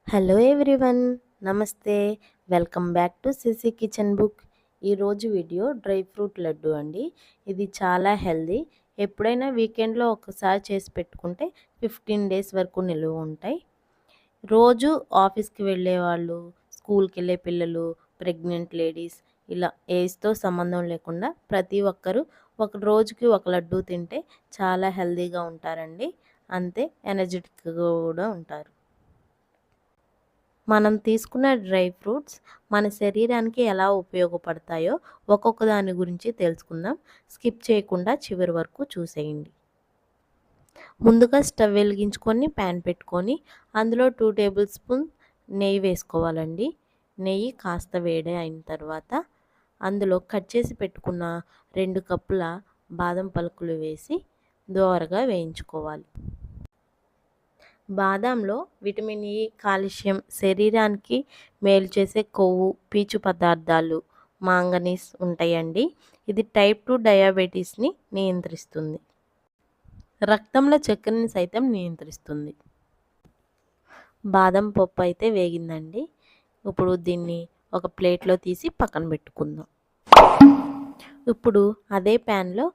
Hello everyone, నమస్తే. Welcome back to CC kitchen book. ఈరోజు video dry fruit laddu అండి. ఇది చాలా హెల్దీ. ఎప్పుడైనా వీకెండ్లో ఒకసారి చేసి పెట్టుకుంటే 15 డేస్ వరకు నిలువ ఉంటాయి. రోజు ఆఫీస్కి వెళ్ళే వాళ్ళు, స్కూల్కి వెళ్ళే పిల్లలు, ప్రెగ్నెంట్ లేడీస్, ఇలా ఏజ్తో సంబంధం లేకుండా ప్రతి ఒక్కరూ ఒక రోజుకి ఒక లడ్డు తింటే చాలా హెల్దీగా ఉంటారండి. అంతే ఎనర్జెటిక్గా కూడా ఉంటారు. మనం తీసుకున్న డ్రై ఫ్రూట్స్ మన శరీరానికి ఎలా ఉపయోగపడతాయో ఒక్కొక్క దాని గురించి తెలుసుకుందాం. స్కిప్ చేయకుండా చివరి వరకు చూసేయండి. ముందుగా స్టవ్ వెలిగించుకొని ప్యాన్ పెట్టుకొని అందులో 2 టేబుల్ స్పూన్ నెయ్యి వేసుకోవాలండి. నెయ్యి కాస్త వేడి అయిన తర్వాత అందులో కట్ చేసి పెట్టుకున్న 2 కప్పుల బాదం పలుకులు వేసి దోరగా వేయించుకోవాలి. బాదాంలో విటమిన్ ఇ, కాల్షియం, శరీరానికి మేలు చేసే కొవ్వు, పీచు పదార్థాలు, మాంగనీస్ ఉంటాయండి. ఇది టైప్ 2 డయాబెటీస్ని నియంత్రిస్తుంది. రక్తంలో చక్కెరని సైతం నియంత్రిస్తుంది. బాదం పప్పు అయితే వేగిందండి. ఇప్పుడు దీన్ని ఒక ప్లేట్లో తీసి పక్కన పెట్టుకుందాం. ఇప్పుడు అదే ప్యాన్లో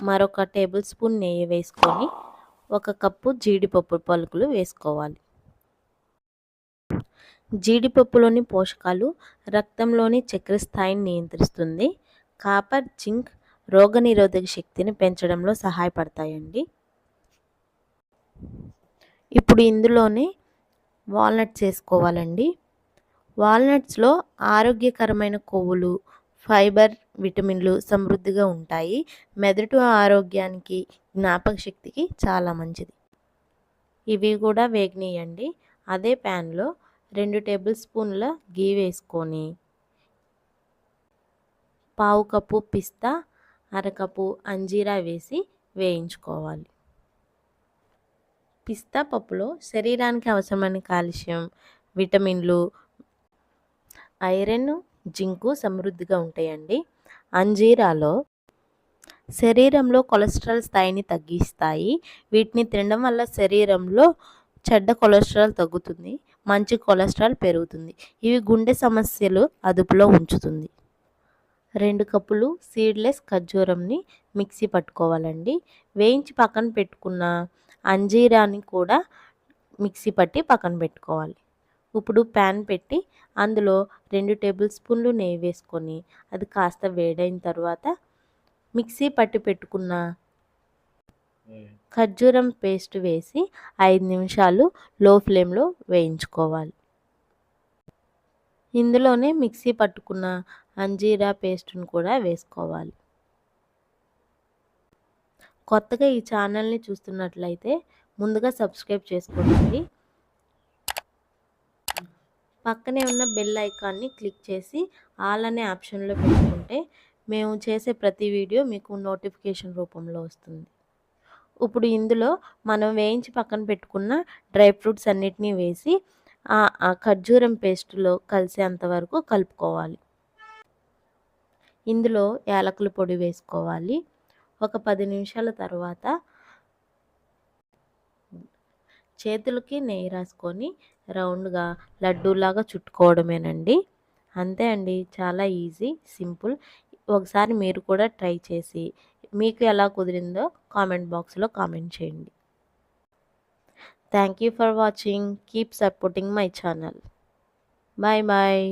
మరొక టేబుల్ స్పూన్ నెయ్యి వేసుకొని 1 కప్పు జీడిపప్పు పలుకులు వేసుకోవాలి. జీడిపప్పులోని పోషకాలు రక్తంలోని చక్కెర స్థాయిని నియంత్రిస్తుంది. కాపర్, జింక్ రోగనిరోధక శక్తిని పెంచడంలో సహాయపడతాయండి. ఇప్పుడు ఇందులోనే వాల్నట్స్ వేసుకోవాలండి. వాల్నట్స్లో ఆరోగ్యకరమైన కొవ్వులు, ఫైబర్, విటమిన్లు సమృద్ధిగా ఉంటాయి. మెదడు ఆరోగ్యానికి, జ్ఞాపక శక్తికి చాలా మంచిది. ఇవి కూడా వేగనీయండి. అదే ప్యాన్లో 2 టేబుల్ స్పూన్ల గీ వేసుకొని 1/2 కప్పు పిస్తా, 1/2 కప్పు అంజీరా వేసి వేయించుకోవాలి. పిస్తా పప్పులో శరీరానికి అవసరమైన కాల్షియం, విటమిన్లు, ఐరన్, జింకు సమృద్ధిగా ఉంటాయండి. అంజీరాలో శరీరంలో కొలెస్ట్రాల్ స్థాయిని తగ్గిస్తాయి. వీటిని తినడం వల్ల శరీరంలో చెడ్డ కొలెస్ట్రాల్ తగ్గుతుంది, మంచి కొలెస్ట్రాల్ పెరుగుతుంది. ఇవి గుండె సమస్యలు అదుపులో ఉంచుతుంది. 2 కప్పులు సీడ్లెస్ ఖర్జూరంని మిక్సీ పట్టుకోవాలండి. వేయించి పక్కన పెట్టుకున్న అంజీరాని కూడా మిక్సీ పట్టి పక్కన పెట్టుకోవాలి. ఇప్పుడు ప్యాన్ పెట్టి అందులో 2 టేబుల్ స్పూన్లు నెయ్యి వేసుకొని అది కాస్త వేడైన తర్వాత మిక్సీ పట్టి పెట్టుకున్న ఖర్జూరం పేస్ట్ వేసి 5 నిమిషాలు లో ఫ్లేమ్లో వేయించుకోవాలి. ఇందులోనే మిక్సీ పట్టుకున్న అంజీరా పేస్ట్ను కూడా వేసుకోవాలి. కొత్తగా ఈ ఛానల్ని చూస్తున్నట్లయితే ముందుగా సబ్స్క్రైబ్ చేసుకోండి. పక్కనే ఉన్న బెల్ ఐకాన్ని క్లిక్ చేసి ఆల్ అనే ఆప్షన్లో పెట్టుకుంటే మేము చేసే ప్రతి వీడియో మీకు నోటిఫికేషన్ రూపంలో వస్తుంది. ఇప్పుడు ఇందులో మనం వేయించి పక్కన పెట్టుకున్న డ్రై ఫ్రూట్స్ అన్నిటినీ వేసి ఆ ఖర్జూరం పేస్టులో కలిసేంత వరకు కలుపుకోవాలి. ఇందులో యాలకుల పొడి వేసుకోవాలి. ఒక 10 నిమిషాల తర్వాత చేతులకి నెయ్యి రాసుకొని రౌండ్గా లడ్డూలాగా చుట్టుకోవడమేనండి. అంతే అండి, చాలా ఈజీ, సింపుల్. ఒకసారి మీరు కూడా ట్రై చేసి మీకు ఎలా కుదిరిందో కామెంట్ బాక్స్లో కామెంట్ చేయండి. Thank you for watching. Keep supporting my channel. Bye bye.